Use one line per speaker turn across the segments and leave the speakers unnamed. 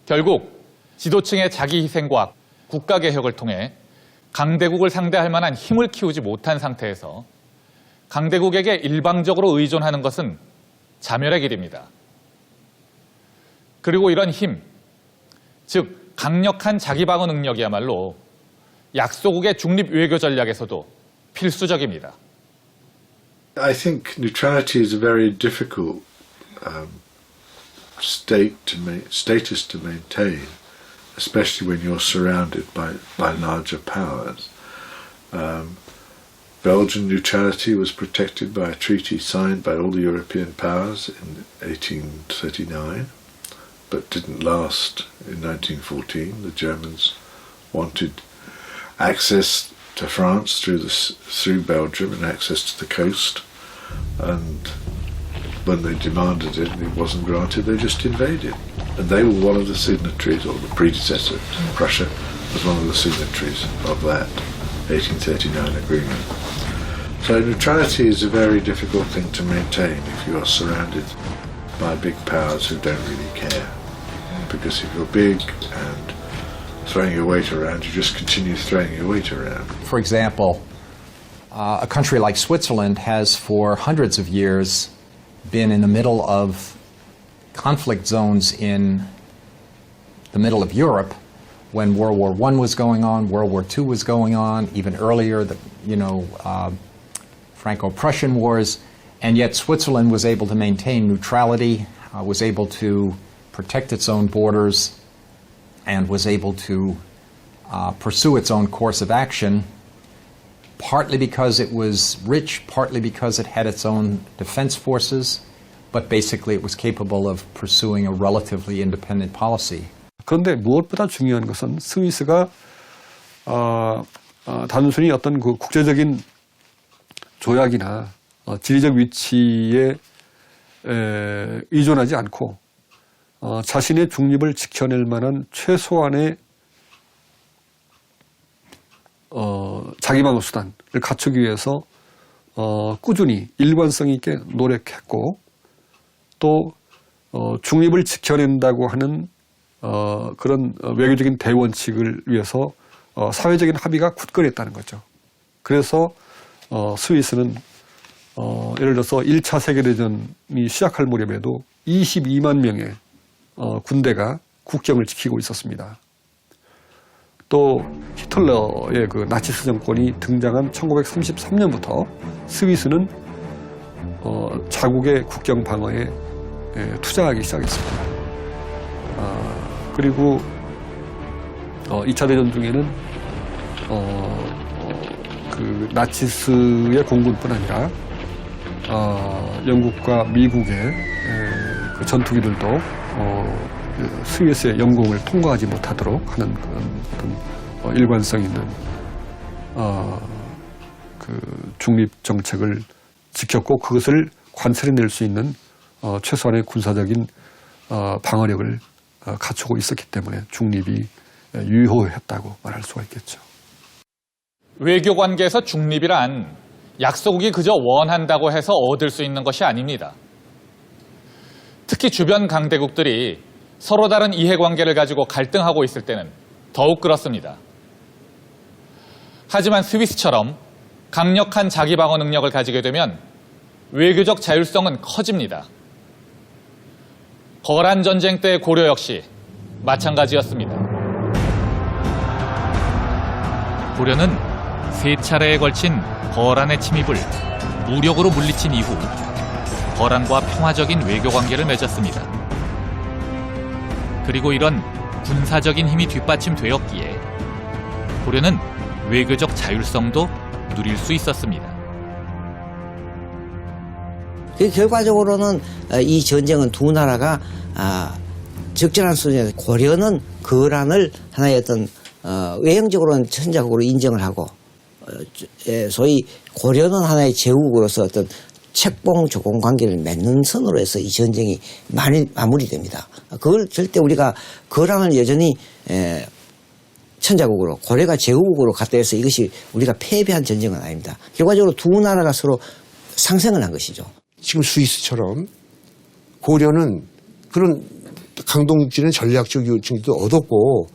결국 지도층의 자기 희생과 국가개혁을 통해 강대국을 상대할 만한 힘을 키우지 못한 상태에서 강대국에게 일방적으로 의존하는 것은 자멸의 길입니다. 그리고 이런 힘, 즉 강력한 자기방어 능력이야말로 약소국의 중립 외교 전략에서도 필수적입니다.
I think neutrality is a very difficult status to maintain, especially when you're surrounded by larger powers. Belgian neutrality was protected by a treaty signed by all the European powers in 1839, but didn't last in 1914. The Germans wanted access to France through Belgium and access to the coast, and when they demanded it and it wasn't granted, they just invaded. And they were one of the signatories, or the predecessor, Prussia was one of the signatories of that 1839 agreement. So neutrality is a very difficult thing to maintain if you are surrounded by big powers who don't really care. Because if you're big and throwing your weight around, you just continue throwing your weight around.
For example, a country like Switzerland has for hundreds of years been in the middle of conflict zones in the middle of Europe when World War I was going on, World War II was going on, even earlier, Franco-Prussian wars, and yet Switzerland was able to maintain neutrality, was able to protect its own borders, and was able to pursue its own course of action, partly because it was rich, partly because it had its own defense forces, but basically it was capable of pursuing a relatively independent policy.
그런데 무엇보다 중요한 것은 스위스가 단순히 어떤 그 국제적인 조약이나 지리적 위치에 의존하지 않고 자신의 중립을 지켜낼 만한 최소한의 자기방어 수단을 갖추기 위해서 꾸준히 일관성 있게 노력했고 또 중립을 지켜낸다고 하는 그런 외교적인 대원칙을 위해서 사회적인 합의가 굳건했다는 거죠. 그래서 스위스는 예를 들어서 1차 세계대전이 시작할 무렵에도 22만 명의 군대가 국경을 지키고 있었습니다. 또 히틀러의 그 나치스 정권이 등장한 1933년부터 스위스는 자국의 국경 방어에 투자하기 시작했습니다. 그리고 2차 대전 중에는 그 나치스의 공군뿐 아니라 영국과 미국의 그 전투기들도 스위스의 영공을 통과하지 못하도록 하는 그런 어떤 일관성 있는 그 중립 정책을 지켰고 그것을 관철해낼 수 있는 최소한의 군사적인 방어력을 갖추고 있었기 때문에 중립이 유효했다고 말할 수가 있겠죠.
외교 관계에서 중립이란 약소국이 그저 원한다고 해서 얻을 수 있는 것이 아닙니다. 특히 주변 강대국들이 서로 다른 이해관계를 가지고 갈등하고 있을 때는 더욱 그렇습니다. 하지만 스위스처럼 강력한 자기방어 능력을 가지게 되면 외교적 자율성은 커집니다. 거란 전쟁 때의 고려 역시 마찬가지였습니다. 고려는 3차례에 걸친 거란의 침입을 무력으로 물리친 이후 거란과 평화적인 외교관계를 맺었습니다. 그리고 이런 군사적인 힘이 뒷받침되었기에 고려는 외교적 자율성도 누릴 수 있었습니다.
결과적으로는 이 전쟁은 두 나라가 적절한 수준에서 고려는 거란을 하나의 어떤 외형적으로는 천자국으로 인정을 하고 소위 고려는 하나의 제국으로서 어떤 책봉 조공 관계를 맺는 선으로 해서 이 전쟁이 마무리됩니다. 그걸 절대 우리가 거란을 여전히 천자국으로 고려가 제국으로 갖다 해서 이것이 우리가 패배한 전쟁은 아닙니다. 결과적으로 두 나라가 서로 상생을 한 것이죠.
지금 스위스처럼 고려는 그런 강동진의 전략적 요청도 얻었고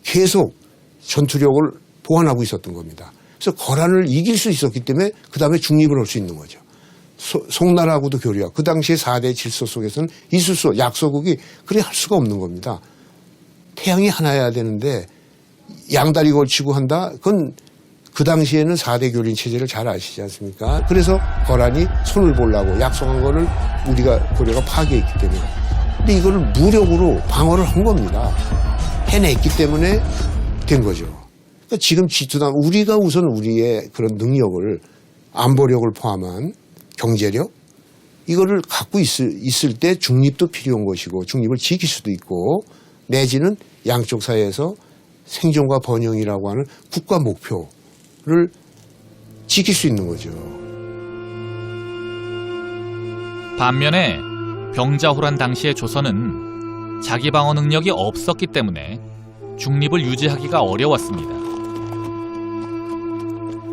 계속 전투력을 보완하고 있었던 겁니다. 그래서 거란을 이길 수 있었기 때문에 그 다음에 중립을 할 수 있는 거죠. 송나라하고도 교류하고 그 당시에 4대 질서 속에서는 있을 수 약소국이 그래 할 수가 없는 겁니다. 태양이 하나여야 되는데 양다리 걸치고 한다? 그건 그 당시에는 4대 교린 체제를 잘 아시지 않습니까? 그래서 거란이 손을 보려고 약속한 거를 우리가 고려가 파괴했기 때문에. 근데 이거를 무력으로 방어를 한 겁니다. 해냈기 때문에 된 거죠. 그러니까 지금 G2단 우리가 우선 우리의 그런 능력을 안보력을 포함한 경제력 이거를 갖고 있을 때 중립도 필요한 것이고 중립을 지킬 수도 있고 내지는 양쪽 사이에서 생존과 번영이라고 하는 국가 목표를 지킬 수 있는 거죠.
반면에 병자호란 당시의 조선은 자기 방어 능력이 없었기 때문에 중립을 유지하기가 어려웠습니다.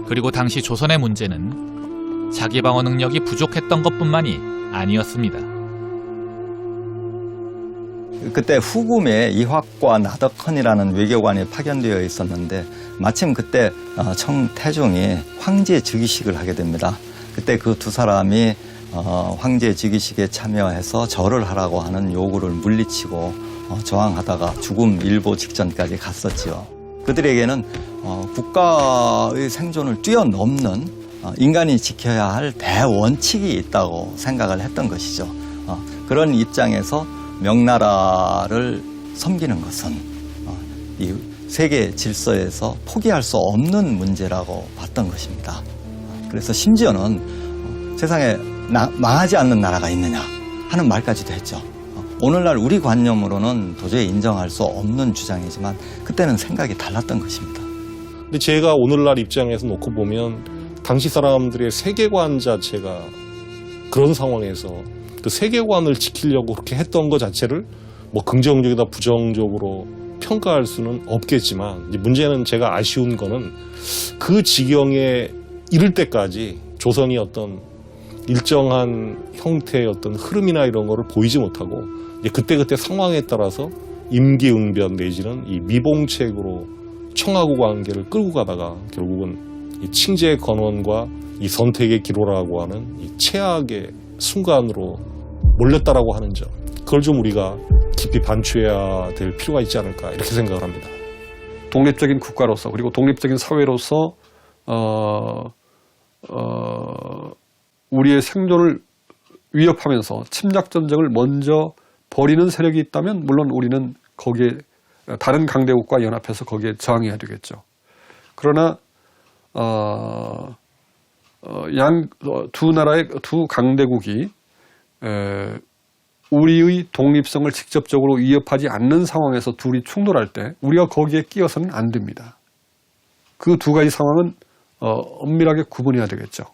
그리고 당시 조선의 문제는 자기 방어 능력이 부족했던 것뿐만이 아니었습니다.
그때 후금에 이확과 나덕헌이라는 외교관이 파견되어 있었는데 마침 그때 청태종이 황제 즉위식을 하게 됩니다. 그때 그 두 사람이 황제 즉위식에 참여해서 절을 하라고 하는 요구를 물리치고 저항하다가 죽음 일보 직전까지 갔었지요. 그들에게는 국가의 생존을 뛰어넘는 인간이 지켜야 할 대원칙이 있다고 생각을 했던 것이죠. 그런 입장에서 명나라를 섬기는 것은 이 세계 질서에서 포기할 수 없는 문제라고 봤던 것입니다. 그래서 심지어는 세상에 망하지 않는 나라가 있느냐 하는 말까지도 했죠. 오늘날 우리 관념으로는 도저히 인정할 수 없는 주장이지만 그때는 생각이 달랐던 것입니다.
근데 제가 오늘날 입장에서 놓고 보면 당시 사람들의 세계관 자체가 그런 상황에서 그 세계관을 지키려고 그렇게 했던 것 자체를 뭐 긍정적이다 부정적으로 평가할 수는 없겠지만 이제 문제는 제가 아쉬운 거는 그 지경에 이를 때까지 조선이 어떤 일정한 형태의 어떤 흐름이나 이런 거를 보이지 못하고 이제 그때그때 상황에 따라서 임기응변 내지는 이 미봉책으로 청하고 관계를 끌고 가다가 결국은 이 칭제 건원과 이 선택의 기로라고 하는 이 최악의 순간으로 몰렸다라고 하는 점, 그걸 좀 우리가 깊이 반추해야 될 필요가 있지 않을까 이렇게 생각을 합니다.
독립적인 국가로서 그리고 독립적인 사회로서 우리의 생존을 위협하면서 침략 전쟁을 먼저 벌이는 세력이 있다면 물론 우리는 거기에 다른 강대국과 연합해서 거기에 저항해야 되겠죠. 그러나 두 나라의 두 강대국이 우리의 독립성을 직접적으로 위협하지 않는 상황에서 둘이 충돌할 때 우리가 거기에 끼어서는 안 됩니다. 그 두 가지 상황은 엄밀하게 구분해야 되겠죠.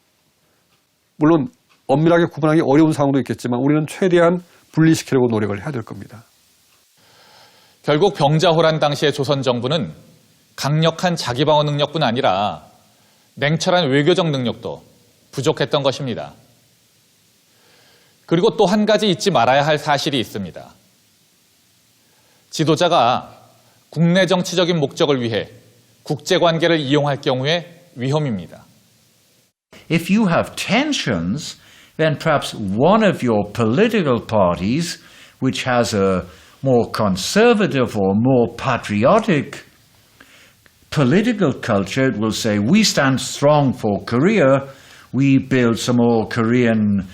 물론 엄밀하게 구분하기 어려운 상황도 있겠지만 우리는 최대한 분리시키려고 노력을 해야 될 겁니다.
결국 병자호란 당시의 조선 정부는 강력한 자기방어 능력뿐 아니라 냉철한 외교적 능력도 부족했던 것입니다. 그리고 또 한 가지 잊지 말아야 할 사실이 있습니다. 지도자가 국내 정치적인 목적을 위해 국제관계를 이용할 경우의 위험입니다.
If you have tensions, then perhaps one of your political parties, which has a more conservative or more patriotic political culture, will say, we stand strong for Korea, we build some more Korean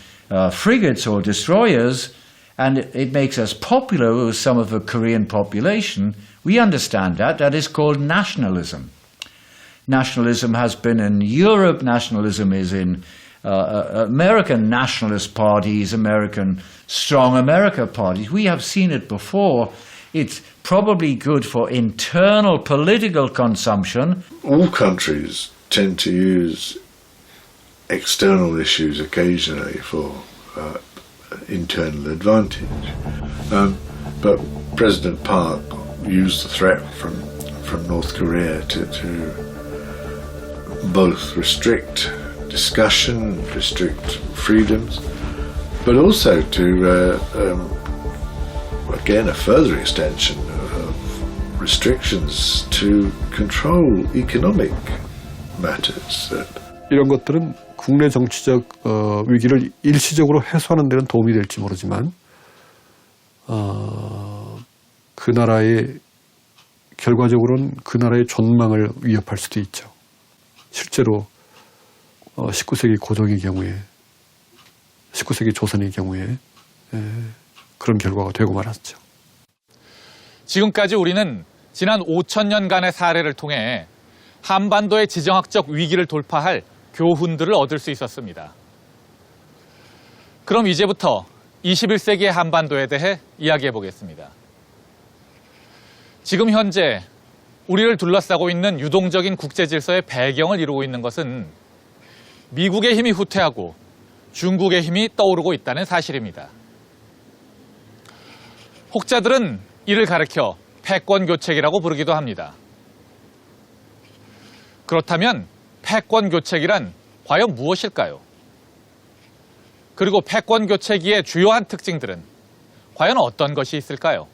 frigates or destroyers, and it makes us popular with some of the Korean population. We understand that. That is called nationalism. Nationalism has been in Europe, nationalism is in American nationalist parties, American strong America parties. We have seen it before. It's probably good for internal political consumption.
All countries tend to use external issues occasionally for internal advantage. But President Park used the threat from North Korea to both restrict discussion, restrict freedoms, but also to again, a further extension of restrictions to control economic matters.
이런 것들은 국내 정치적 위기를 일시적으로 해소하는 데는 도움이 될지 모르지만 그 나라의 결과적으로는 그 나라의 존망을 위협할 수도 있죠. 실제로 19세기 고종의 경우에 19세기 조선의 경우에 그런 결과가 되고 말았죠.
지금까지 우리는 지난 5,000년간의 사례를 통해 한반도의 지정학적 위기를 돌파할 교훈들을 얻을 수 있었습니다. 그럼 이제부터 21세기의 한반도에 대해 이야기해 보겠습니다. 지금 현재 우리를 둘러싸고 있는 유동적인 국제 질서의 배경을 이루고 있는 것은 미국의 힘이 후퇴하고 중국의 힘이 떠오르고 있다는 사실입니다. 혹자들은 이를 가리켜 패권 교책이라고 부르기도 합니다. 그렇다면 패권 교책이란 과연 무엇일까요? 그리고 패권 교체기의 주요한 특징들은 과연 어떤 것이 있을까요?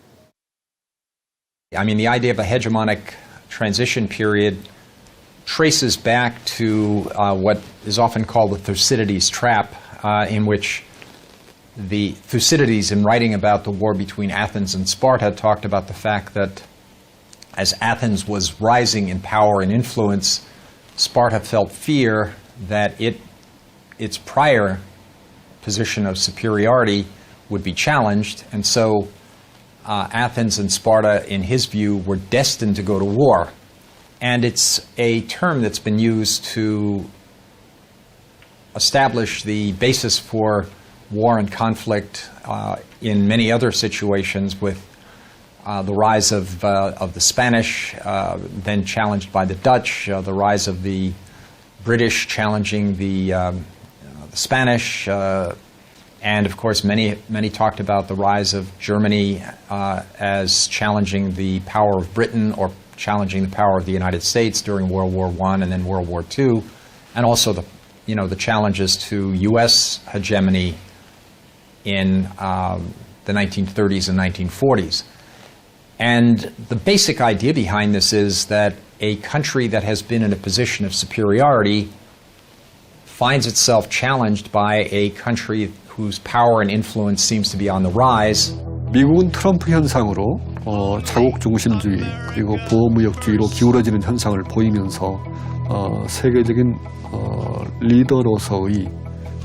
I mean, the idea of a hegemonic transition period traces back to what is often called the Thucydides trap, in which the Thucydides, in writing about the war between Athens and Sparta, talked about the fact that as Athens was rising in power and influence, Sparta felt fear that its prior position of superiority would be challenged, and so Athens and Sparta, in his view, were destined to go to war. And it's a term that's been used to establish the basis for war and conflict in many other situations, with the rise of the Spanish, then challenged by the Dutch, the rise of the British challenging the Spanish, and of course many talked about the rise of Germany as challenging the power of Britain or challenging the power of the United States during World War I and then World War II, and also the challenges to U.S. hegemony in the 1930s and 1940s. And the basic idea behind this is that a country that has been in a position of superiority finds itself challenged by a country whose power and influence seems to be on the rise.
미국은 트럼프 현상으로 자국 중심주의 그리고 보호무역주의로 기울어지는 현상을 보이면서 세계적인 리더로서의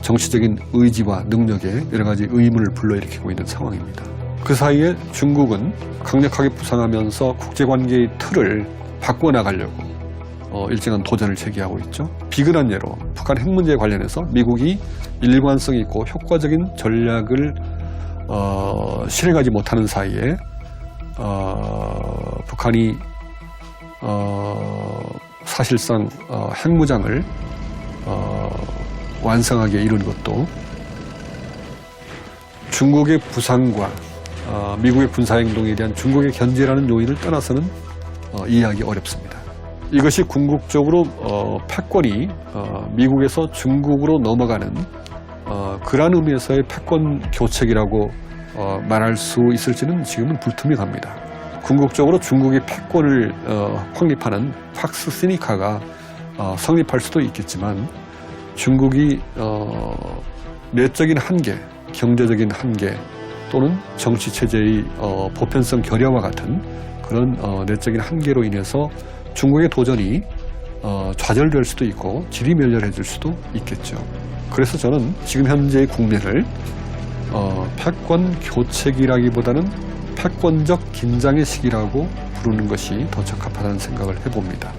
정치적인 의지와 능력에 여러 가지 의문을 불러일으키고 있는 상황입니다. 그 사이에 중국은 강력하게 부상하면서 국제관계의 틀을 바꿔나가려고 일정한 도전을 제기하고 있죠. 비근한 예로 북한 핵 문제에 관련해서 미국이 일관성 있고 효과적인 전략을 실행하지 못하는 사이에 북한이 사실상 핵무장을 완성하게 이룬 것도 중국의 부상과 미국의 군사행동에 대한 중국의 견제라는 요인을 떠나서는 이해하기 어렵습니다. 이것이 궁극적으로 패권이 미국에서 중국으로 넘어가는 그러한 의미에서의 패권 교책이라고 말할 수 있을지는 지금은 불투명합니다. 궁극적으로 중국의 패권을 확립하는 팍스 시니카가 성립할 수도 있겠지만 중국이 내적인 한계, 경제적인 한계 또는 정치체제의 보편성 결여와 같은 그런 내적인 한계로 인해서 중국의 도전이 좌절될 수도 있고 지리멸렬해질 수도 있겠죠. 그래서 저는 지금 현재의 국면을 패권 교책이라기보다는 패권적 긴장의 시기라고 부르는 것이 더 적합하다는 생각을 해봅니다.